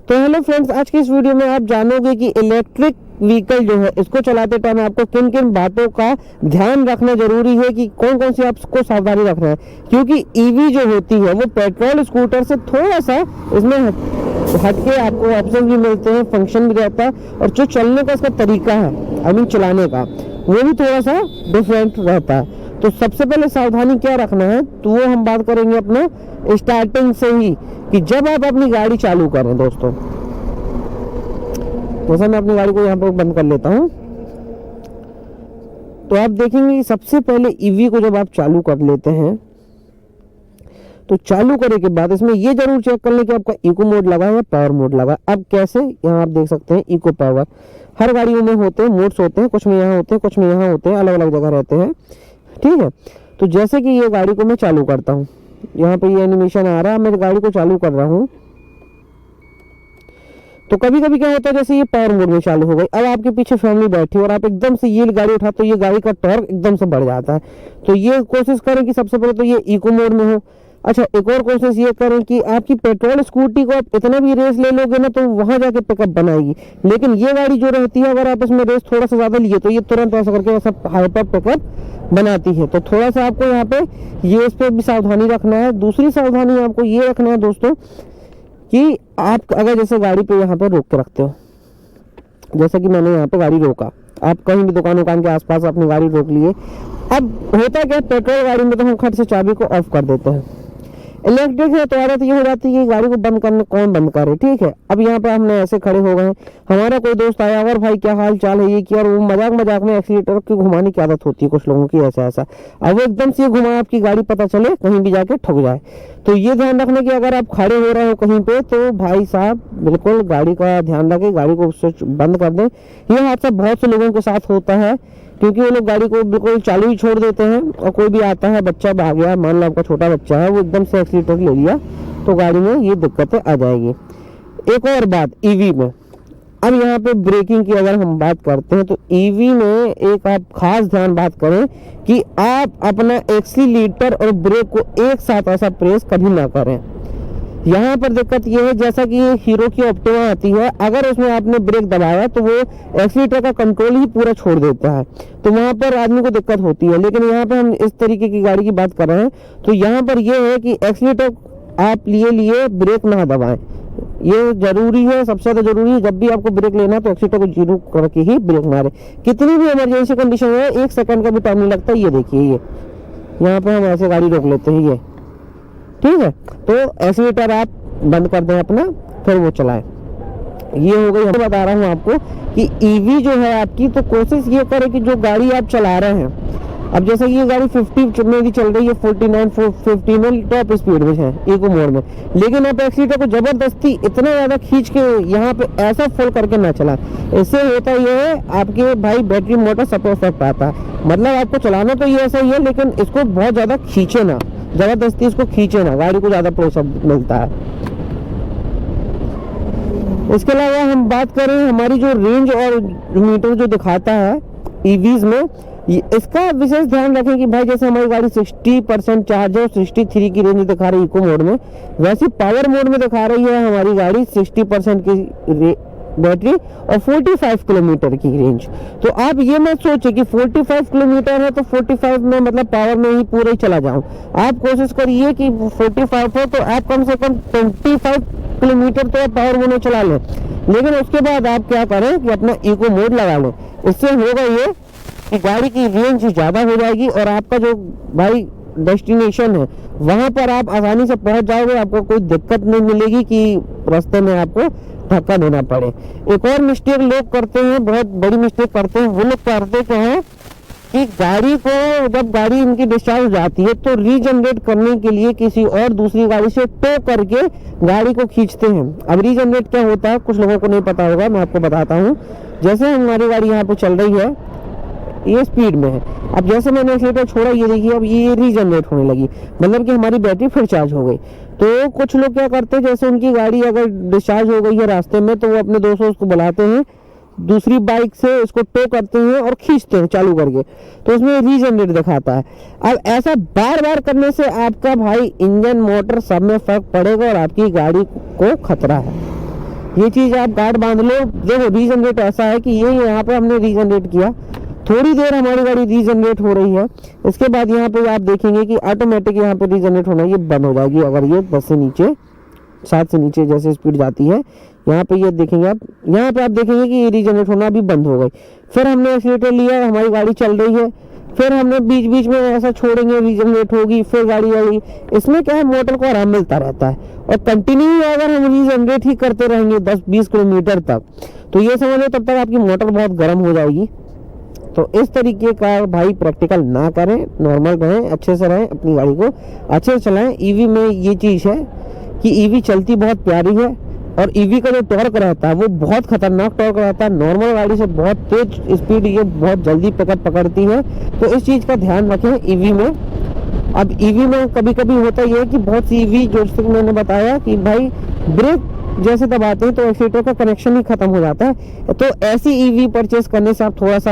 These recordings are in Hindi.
तो हेलो फ्रेंड्स, आज की इस वीडियो में आप जानोगे कि इलेक्ट्रिक व्हीकल जो है इसको चलाते टाइम आपको किन किन बातों का ध्यान रखना जरूरी है, कि कौन कौन सी आपको सावधानी रखना है। क्योंकि ईवी जो होती है वो पेट्रोल स्कूटर से थोड़ा सा इसमें हटके आपको ऑप्शन भी मिलते हैं, फंक्शन भी रहता है, और जो चलने का इसका तरीका है आई मीन चलाने का वो भी थोड़ा सा डिफरेंट रहता है। तो सबसे पहले सावधानी क्या रखना है तो वो हम बात करेंगे अपना स्टार्टिंग से ही, कि जब आप अपनी गाड़ी चालू करें। दोस्तों जैसा मैं अपनी गाड़ी को यहाँ पर बंद कर लेता हूँ, तो आप देखेंगे कि सबसे पहले ईवी को जब आप चालू कर लेते हैं तो चालू करने के बाद इसमें ये जरूर चेक कर लें कि आपका इको मोड लगा है या पावर मोड लगा है। अब कैसे, यहाँ आप देख सकते हैं इको पावर हर गाड़ियों में होते हैं, मोड्स होते हैं, कुछ में यहाँ होते हैं, कुछ में यहाँ होते हैं, अलग अलग जगह रहते हैं। ठीक है, तो जैसे कि ये गाड़ी को मैं चालू करता हूँ, यहाँ पे ये एनिमेशन आ रहा है, मैं गाड़ी को चालू कर रहा हूँ, तो कभी कभी क्या होता है जैसे ये पावर मोड में चालू हो गई, अब आपके पीछे फैमिली बैठी और आप एकदम से ये गाड़ी उठा तो ये गाड़ी का टॉर्क एकदम से बढ़ जाता है। तो ये कोशिश करें कि सबसे पहले तो ये इको मोड में हो। अच्छा, एक और कोशिश ये करें कि आपकी पेट्रोल स्कूटी को आप इतना भी रेस ले लोगे ना तो वहां जाके पिकअप बनाएगी, लेकिन ये गाड़ी जो रहती है अगर आप इसमें रेस थोड़ा सा ज्यादा लिए तो ये तुरंत ऐसा करके ऐसा हाइपर पिकअप बनाती है। तो थोड़ा सा आपको यहाँ पे ये इस पर भी सावधानी रखना है। दूसरी सावधानी आपको ये रखना है दोस्तों कि आप अगर जैसे गाड़ी पे यहाँ पे रोक के रखते हो, जैसे कि मैंने यहाँ पे गाड़ी रोका, आप कहीं भी दुकान के आसपास अपनी गाड़ी रोक लिए। अब होता क्या, पेट्रोल गाड़ी में तो हम खट से चाबी को ऑफ कर देते हैं, इलेक्ट्रिक है तो आदत ये हो जाती है कि गाड़ी को बंद करने कौन बंद करे। ठीक है, अब यहाँ पे हमने ऐसे खड़े हो गए, हमारा कोई दोस्त आया और भाई क्या हाल चाल है ये किया, और वो मजाक मजाक में एक्सीलेटर की घुमाने की आदत होती है कुछ लोगों की, ऐसा ऐसा, अब वो एकदम से घुमाए आपकी गाड़ी पता चले कहीं भी जाके ठुक जाए। तो ये ध्यान रखना कि अगर आप खड़े हो रहे हो कहीं पे तो भाई साहब बिल्कुल गाड़ी का ध्यान रखें, गाड़ी को स्विच बंद कर दें। ये हादसा बहुत से लोगों के साथ होता है क्योंकि वो लोग गाड़ी को बिल्कुल चालू ही छोड़ देते हैं, और कोई भी आता है, बच्चा भाग गया, मान लो आपका छोटा बच्चा है, वो एकदम से एक्सीलेटर ले लिया तो गाड़ी में ये दिक्कतें आ जाएगी। एक और बात ईवी में, अब यहाँ पे ब्रेकिंग की अगर हम बात करते हैं तो ईवी में एक आप खास ध्यान बात करें कि आप अपना एक्सीलेटर और ब्रेक को एक साथ ऐसा प्रेस कभी ना करें। यहाँ पर दिक्कत ये है, जैसा कि ये हीरो की ऑप्टिमा आती है, अगर उसमें आपने ब्रेक दबाया तो वो एक्सीलेटर का कंट्रोल ही पूरा छोड़ देता है, तो वहां पर आदमी को दिक्कत होती है। लेकिन यहाँ पर हम इस तरीके की गाड़ी की बात कर रहे हैं, तो यहाँ पर ये है कि एक्सीलेटर आप लिए ब्रेक ना दबाएं, ये जरूरी है, सबसे ज्यादा जरूरी है। जब भी आपको ब्रेक लेना है तो एक्सीलेटर को जीरो करके ही ब्रेक मारे, कितनी भी इमरजेंसी कंडीशन है, 1 सेकंड का भी टाइम नहीं लगता। ये देखिए, ये यहाँ पे हम ऐसे गाड़ी रोक लेते हैं, ये ठीक है, तो एक्सीलेटर आप बंद कर दें अपना, फिर वो चलाएं। ये हो गई, हम बता रहा हूँ आपको कि ईवी जो है आपकी, तो कोशिश ये करें कि जो गाड़ी आप चला रहे हैं, अब जैसे ये गाड़ी 50 में भी चल रही है, 49-50 में टॉप स्पीड में है इको मोड में, लेकिन आप एक्सीलेटर को जबरदस्ती इतना ज्यादा खींच के यहाँ पे ऐसा फुल करके ना चला। इससे होता ये है आपके भाई बैटरी मोटर सब इफेक्ट आता है। मतलब आपको चलाना तो ये ऐसा ही है, लेकिन इसको बहुत ज्यादा खींचे ना, जबरदस्ती इसको खींचे ना, गाड़ी को ज्यादा प्रेशर मिलता है। इसके अलावा हम बात करें हमारी जो रेंज और मीटर जो दिखाता है ईवीज में, इसका विशेष ध्यान रखें कि भाई जैसे हमारी गाड़ी 60% चार्ज है, 63 की रेंज दिखा रही है इको मोड में, वैसे पावर मोड में दिखा रही है हमारी गाड़ी 60% की बैटरी और 45 किलोमीटर की रेंज। तो आप ये मत सोचिए कि 45 किलोमीटर है तो 45 में मतलब पावर में ही पूरे ही चला जाऊं। आप कोशिश करिए कि 45 हो तो आप कम से कम 25 किलोमीटर तो पावर मोड में चला लें, लेकिन उसके बाद आप क्या करें कि अपना इको मोड लगा लें। इससे होगा ये कि गाड़ी की रेंज ज्यादा हो जाएगी और आपका जो भाई डेस्टिनेशन है वहां पर आप आसानी से पहुंच जाओगे, आपको कोई दिक्कत नहीं मिलेगी कि रास्ते में आपको धक्का देना पड़े। एक और मिस्टेक लोग करते हैं, बहुत बड़ी मिस्टेक करते हैं, वो लोग करते क्या है कि गाड़ी को जब गाड़ी इनकी डिस्चार्ज हो जाती है तो रीजनरेट करने के लिए किसी और दूसरी गाड़ी से टो करके गाड़ी को खींचते हैं। अब रीजनरेट क्या होता है कुछ लोगों को नहीं पता होगा, मैं आपको बताता हूँ। जैसे हमारी गाड़ी यहाँ पे चल रही है, ये स्पीड में है, अब जैसे मैंने एक्सीलेटर छोड़ा, ये देखिए अब ये रीजनरेट होने लगी, मतलब कि हमारी बैटरी फिर चार्ज हो गई। तो कुछ लोग क्या करते हैं, जैसे उनकी गाड़ी अगर डिस्चार्ज हो गई है रास्ते में तो वो अपने दोस्तों को बुलाते हैं, दूसरी बाइक से इसको टो करते हैं और खींचते हैं चालू करके, तो उसमें रीजनरेट दिखाता है। अब ऐसा बार बार करने से आपका भाई इंजन मोटर सब में फर्क पड़ेगा और आपकी गाड़ी को खतरा है। ये चीज़ आप गार्ड बांध लो। देखो रीजनरेट ऐसा है कि ये यहाँ पे हमने रीजनरेट किया, थोड़ी देर हमारी गाड़ी रीजनरेट हो रही है, इसके बाद यहाँ पे आप देखेंगे कि ऑटोमेटिक यहाँ पे रीजनरेट होना ये बंद हो जाएगी। अगर ये 10 से नीचे 7 से नीचे जैसे स्पीड जाती है, यहाँ पे ये देखेंगे आप, यहाँ पे आप देखेंगे कि ये रीजनरेट होना अभी बंद हो गई। फिर हमने एक्सीलेटर लिया, हमारी गाड़ी चल रही है, फिर हमने बीच बीच में ऐसा छोड़ेंगे, रीजनरेट होगी, फिर गाड़ी आई। इसमें क्या है, मोटर को आराम मिलता रहता है और कंटिन्यू अगर हम रीजनरेट ही करते रहेंगे 10-20 किलोमीटर तक, तो ये समझ लो तब तक आपकी मोटर बहुत गर्म हो जाएगी। तो इस तरीके का भाई प्रैक्टिकल ना करें, नॉर्मल रहें, अच्छे से रहें, अपनी गाड़ी को अच्छे से चलाएं। ईवी में ये चीज़ है कि ईवी चलती बहुत प्यारी है और ईवी का जो टॉर्क रहता है वो बहुत खतरनाक टॉर्क रहता है। नॉर्मल गाड़ी से बहुत तेज स्पीड ये बहुत जल्दी पकड़ती है, तो इस चीज़ का ध्यान रखें ईवी में। अब ईवी में कभी कभी होता ये है कि बहुत सी ईवी, जो मैंने बताया कि भाई ब्रेक जैसे दबाते हैं तो एक्सीलेटर का कनेक्शन ही खत्म हो जाता है। तो ऐसी ईवी परचेस करने से आप थोड़ा सा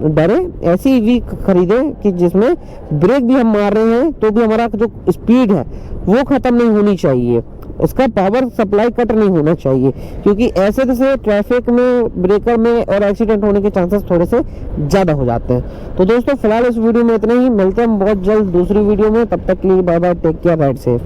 डरें, ऐसी ईवी खरीदें कि जिसमें ब्रेक भी हम मार रहे हैं तो भी हमारा जो स्पीड है वो खत्म नहीं होनी चाहिए, इसका पावर सप्लाई कट नहीं होना चाहिए, क्योंकि ऐसे जैसे ट्रैफिक में, ब्रेकर में और एक्सीडेंट होने के चांसेस थोड़े से ज़्यादा हो जाते हैं। तो दोस्तों फिलहाल इस वीडियो में इतना ही, मिलते हैं हम बहुत जल्द दूसरी वीडियो में, तब तक के लिए bye bye, take care, ride safe.